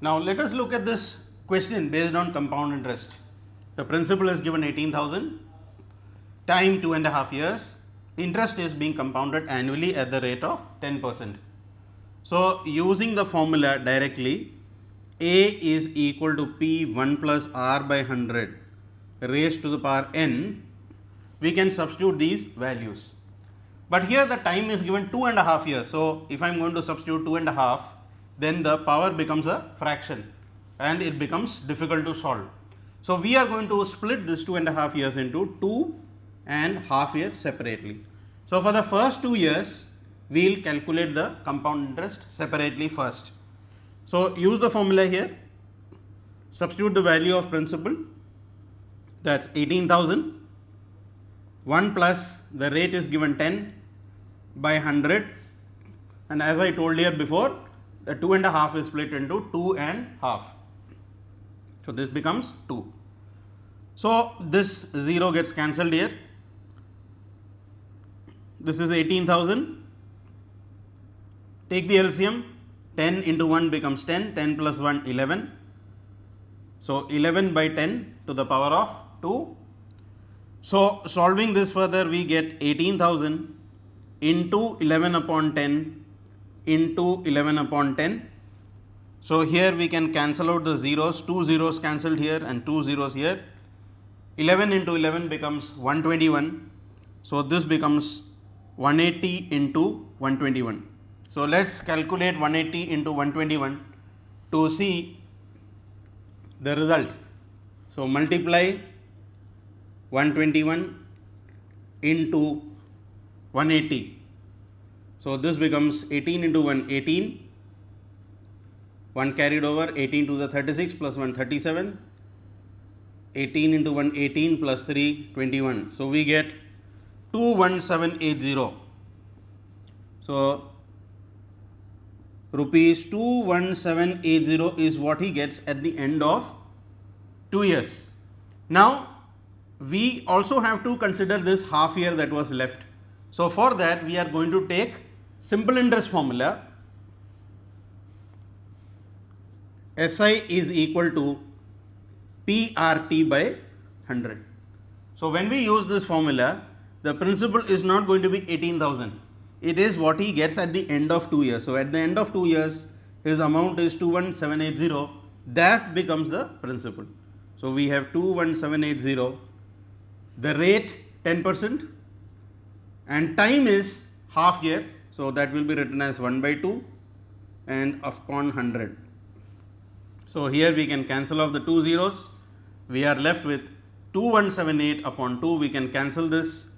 Now, let us look at this question based on compound interest. The principal is given 18,000, time 2.5 years, interest is being compounded annually at the rate of 10%. So, using the formula directly, A is equal to P 1 plus R by 100 raised to the power n, we can substitute these values. But here the time is given 2.5 years. So, if I am going to substitute 2.5, then the power becomes a fraction and it becomes difficult to solve. So, we are going to split this 2.5 years into 2.5 years separately. So, for the first 2 years, we will calculate the compound interest separately first. So, use the formula here, substitute the value of principal, that is 18,000, 1 plus the rate is given 10 by 100, and as I told here before, the 2.5 is split into 2.5. So, this becomes 2. So, this 0 gets cancelled here. This is 18,000. Take the LCM, 10 into 1 becomes 10, 10 plus 1 11. So, 11 by 10 to the power of 2. So, solving this further, we get 18,000 into 11 upon 10 into 11 upon 10. So, here we can cancel out the zeros, 2 zeros cancelled here and 2 zeros here. 11 into 11 becomes 121. So, this becomes 180 into 121. So, let us calculate 180 into 121 to see the result. So, multiply 121 into 180. So, this becomes 18 into 1 18, 1 carried over, 18 to the 36 plus 1 37, 18 into 1 18 plus 3 21. So, we get 21780. So, rupees 21780 is what he gets at the end of 2 years. Now, we also have to consider this half year that was left. So, for that we are going to take simple interest formula. SI is equal to PRT by 100. So, when we use this formula, the principal is not going to be 18,000. It is what he gets at the end of 2 years. So, at the end of 2 years, his amount is 21780. That becomes the principal. So, we have 21780. The rate 10% and time is half year. So, that will be written as 1 by 2 and upon 100. So, here we can cancel off the 2 zeros. We are left with 2178 upon 2. We can cancel this.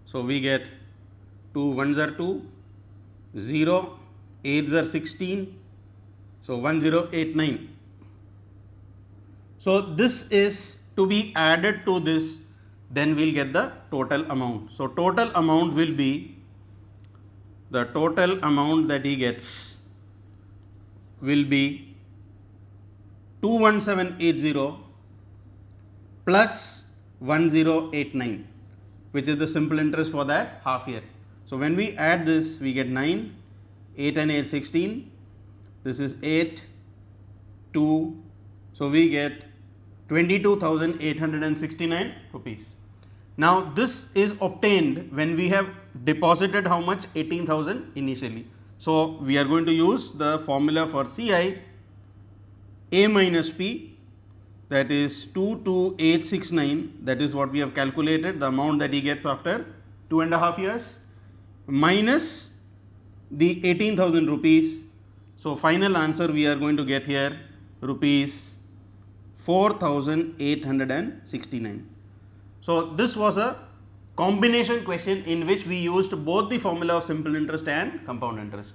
So, we get 2 1s are 2, 0, 8s are 16. So, 1089. So, this is to be added to this, then we will get the total amount. So, total amount will be, the total amount that he gets will be 21780 plus 1089, which is the simple interest for that half year. So, when we add this, we get 9, 8 and 8 16, this is 8, 2, so we get 22,869 rupees. Now, this is obtained when we have deposited how much? 18,000 initially. So, we are going to use the formula for CI, A minus P, that is 22869, that is what we have calculated, the amount that he gets after 2.5 years, minus the 18,000 rupees. So, final answer we are going to get here rupees 4,869. So, this was a combination question in which we used both the formula of simple interest and compound interest.